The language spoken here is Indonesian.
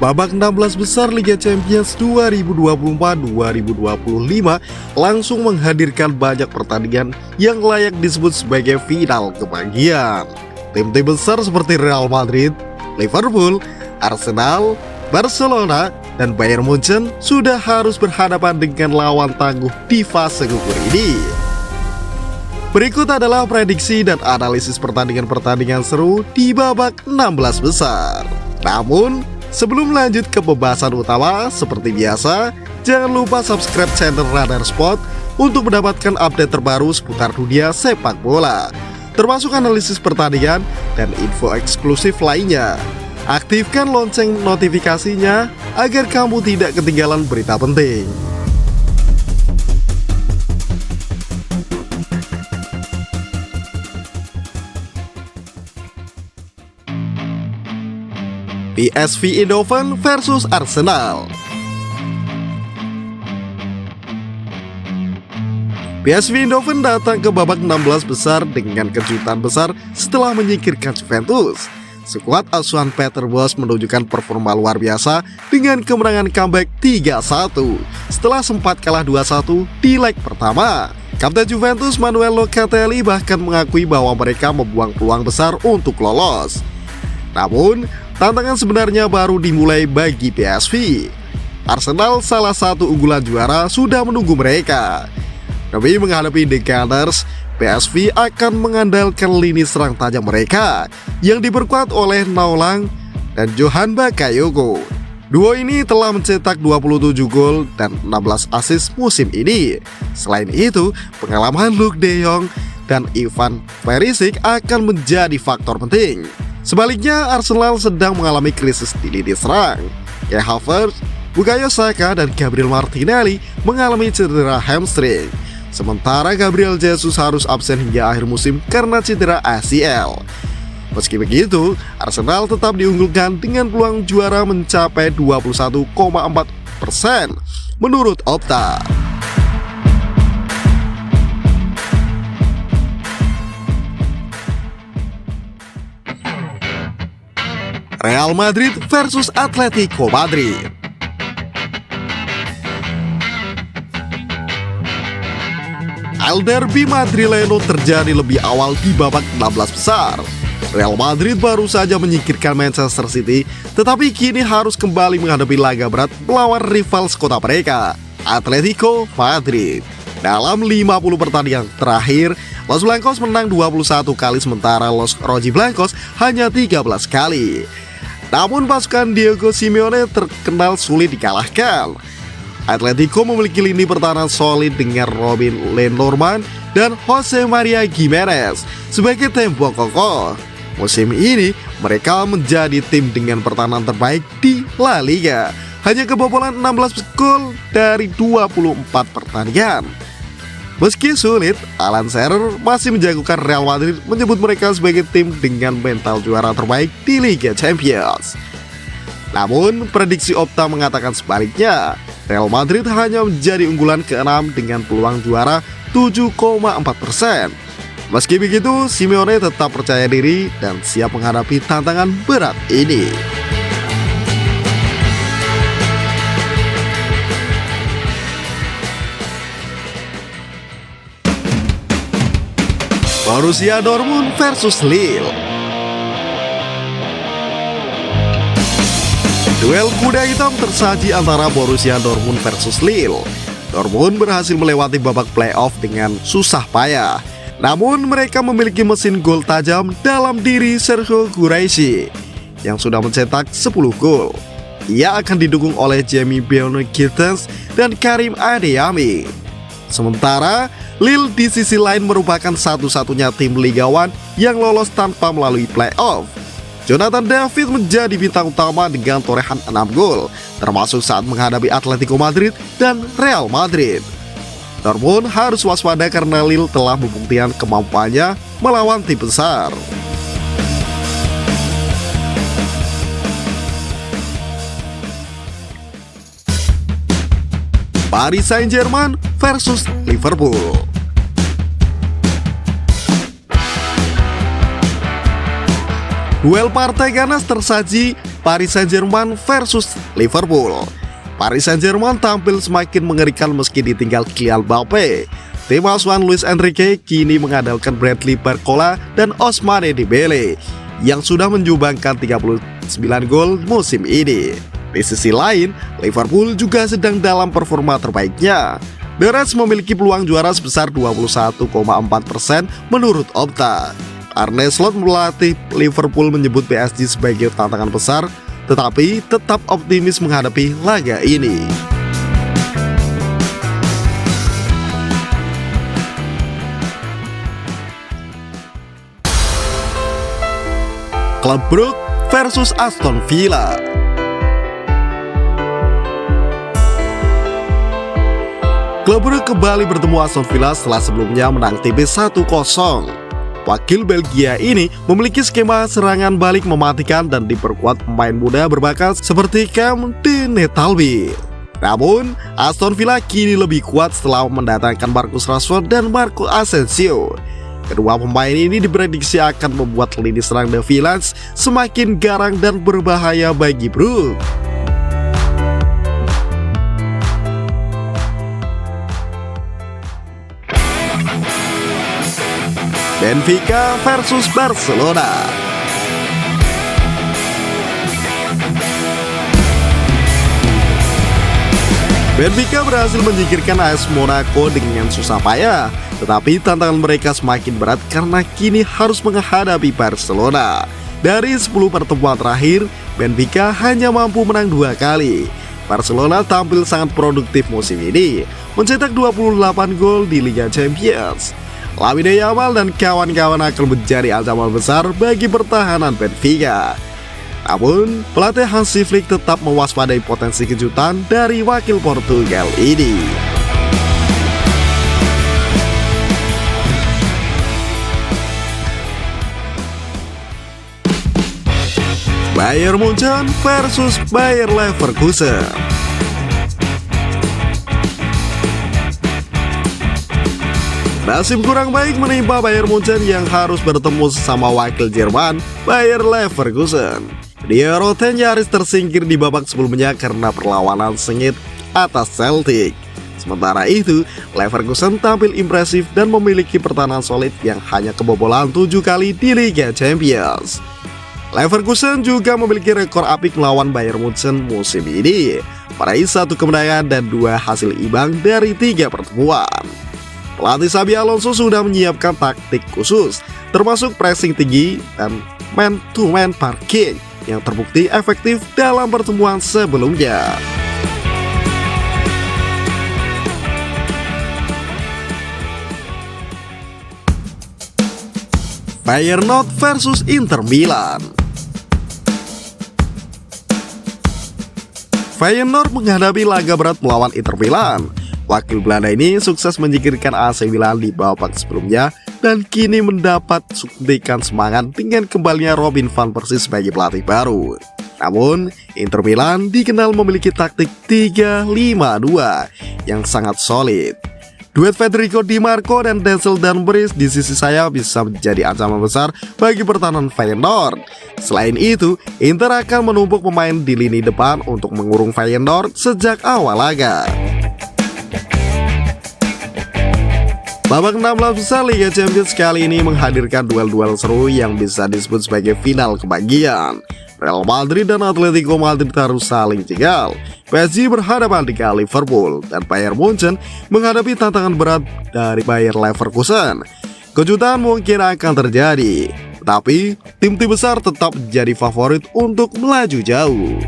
babak 16 besar Liga Champions 2024-2025 langsung menghadirkan banyak pertandingan yang layak disebut sebagai final kebahagiaan. Tim-tim besar seperti Real Madrid, Liverpool, Arsenal, Barcelona, dan Bayern Munchen sudah harus berhadapan dengan lawan tangguh di fase gugur ini. Berikut adalah prediksi dan analisis pertandingan-pertandingan seru di babak 16 besar. Namun, sebelum lanjut ke pembahasan utama, seperti biasa, jangan lupa subscribe channel Radar Sport untuk mendapatkan update terbaru seputar dunia sepak bola, termasuk analisis pertandingan dan info eksklusif lainnya. Aktifkan lonceng notifikasinya agar kamu tidak ketinggalan berita penting. PSV Eindhoven versus Arsenal. PSV Eindhoven datang ke babak 16 besar dengan kejutan besar setelah menyingkirkan Juventus. Skuad asuhan Peter Bosz menunjukkan performa luar biasa dengan kemenangan comeback 3-1 setelah sempat kalah 2-1 di leg pertama. Kapten Juventus Manuel Locatelli bahkan mengakui bahwa mereka membuang peluang besar untuk lolos. Namun, tantangan sebenarnya baru dimulai bagi PSV. Arsenal, salah satu unggulan juara, sudah menunggu mereka. Demi menghadapi The Gunners, PSV akan mengandalkan lini serang tajam mereka yang diperkuat oleh Naulang dan Johan Bakayoko. Duo ini telah mencetak 27 gol dan 16 assist musim ini. Selain itu, pengalaman Luuk de Jong dan Ivan Perisic akan menjadi faktor penting. Sebaliknya, Arsenal sedang mengalami krisis di lini serang. Kai Havertz, Bukayo Saka, dan Gabriel Martinelli mengalami cedera hamstring. Sementara Gabriel Jesus harus absen hingga akhir musim karena cedera ACL. Meski begitu, Arsenal tetap diunggulkan dengan peluang juara mencapai 21,4% menurut Opta. Real Madrid versus Atletico Madrid. El Derby Madrileno terjadi lebih awal di babak 16 besar. Real Madrid baru saja menyingkirkan Manchester City, tetapi kini harus kembali menghadapi laga berat melawan rival sekota mereka, Atletico Madrid. Dalam 50 pertandingan terakhir, Los Blancos menang 21 kali sementara Los Rojiblancos hanya 13 kali. Namun pasukan Diego Simeone terkenal sulit dikalahkan. Atletico memiliki lini pertahanan solid dengan Robin Lenormand dan Jose Maria Gimenez sebagai tembok kokoh. Musim ini mereka menjadi tim dengan pertahanan terbaik di La Liga, hanya kebobolan 16 gol dari 24 pertandingan. Meski sulit, Alan Shearer masih menjagokan Real Madrid, menyebut mereka sebagai tim dengan mental juara terbaik di Liga Champions. Namun, prediksi Opta mengatakan sebaliknya. Real Madrid hanya menjadi unggulan ke-6 dengan peluang juara 7,4%. Meski begitu, Simeone tetap percaya diri dan siap menghadapi tantangan berat ini. Borussia Dortmund versus Lille. Duel kuda hitam tersaji antara Borussia Dortmund versus Lille. Dortmund berhasil melewati babak playoff dengan susah payah. Namun mereka memiliki mesin gol tajam dalam diri Sergio Guirassy yang sudah mencetak 10 gol. Ia akan didukung oleh Jamie Bjorn-Gittens dan Karim Adeyemi. Sementara Lille di sisi lain merupakan satu-satunya tim Liga 1 yang lolos tanpa melalui playoff. Jonathan David menjadi bintang utama dengan torehan 6 gol, termasuk saat menghadapi Atletico Madrid dan Real Madrid. Dortmund harus waspada karena Lille telah membuktikan kemampuannya melawan tim besar. Paris Saint-Germain versus Liverpool. Duel partai ganas tersaji, Paris Saint-Germain versus Liverpool. Paris Saint-Germain tampil semakin mengerikan meski ditinggal Kylian Mbappe. Tim asuhan Luis Enrique kini mengandalkan Bradley Barcola dan Ousmane Dembele yang sudah menyumbangkan 39 gol musim ini. Di sisi lain, Liverpool juga sedang dalam performa terbaiknya. The Reds memiliki peluang juara sebesar 21,4% menurut Opta. Arne Slot melatih Liverpool menyebut PSG sebagai tantangan besar, tetapi tetap optimis menghadapi laga ini. Klub Brugge versus Aston Villa. Klub Brugge kembali bertemu Aston Villa setelah sebelumnya menang tipis 1-0. Wakil Belgia ini memiliki skema serangan balik mematikan dan diperkuat pemain muda berbakat seperti Cam De Netalby. Namun, Aston Villa kini lebih kuat setelah mendatangkan Marcus Rashford dan Marco Asensio. Kedua pemain ini diprediksi akan membuat lini serang The Villains semakin garang dan berbahaya bagi Brugge. Benfica versus Barcelona. Benfica berhasil menyingkirkan AS Monaco dengan susah payah, tetapi tantangan mereka semakin berat karena kini harus menghadapi Barcelona. Dari 10 pertemuan terakhir, Benfica hanya mampu menang 2 kali. Barcelona tampil sangat produktif musim ini, mencetak 28 gol di Liga Champions. Lamine Yamal dan kawan-kawan akan menjadi ancaman besar bagi pertahanan Benfica. Namun, pelatih Hansi Flick tetap mewaspadai potensi kejutan dari wakil Portugal ini. Bayern Munchen versus Bayer Leverkusen. Nasib kurang baik menimpa Bayern Munchen yang harus bertemu sesama wakil Jerman, Bayer Leverkusen. Di Roten nyaris tersingkir di babak sebelumnya karena perlawanan sengit atas Celtic. Sementara itu, Leverkusen tampil impresif dan memiliki pertahanan solid yang hanya kebobolan 7 kali di Liga Champions. Leverkusen juga memiliki rekor apik melawan Bayern Munchen musim ini, meraih 1 kemenangan dan 2 hasil imbang dari 3 pertemuan. Pelatih Xabi Alonso sudah menyiapkan taktik khusus, termasuk pressing tinggi dan man-to-man parking yang terbukti efektif dalam pertemuan sebelumnya. Feyenoord versus Inter Milan. Feyenoord menghadapi laga berat melawan Inter Milan. Wakil Belanda ini sukses menyingkirkan AC Milan di babak sebelumnya dan kini mendapat suntikan semangat dengan kembalinya Robin van Persie sebagai pelatih baru. Namun, Inter Milan dikenal memiliki taktik 3-5-2 yang sangat solid. Duet Federico Di Marco dan Denzel Dumfries di sisi sayap bisa menjadi ancaman besar bagi pertahanan Feyenoord. Selain itu, Inter akan menumpuk pemain di lini depan untuk mengurung Feyenoord sejak awal laga. Babak 16 besar Liga Champions kali ini menghadirkan duel-duel seru yang bisa disebut sebagai final kebagian. Real Madrid dan Atletico Madrid harus saling jegal. PSG berhadapan dengan Liverpool dan Bayern Munchen menghadapi tantangan berat dari Bayer Leverkusen. Kejutan mungkin akan terjadi, tapi tim-tim besar tetap jadi favorit untuk melaju jauh.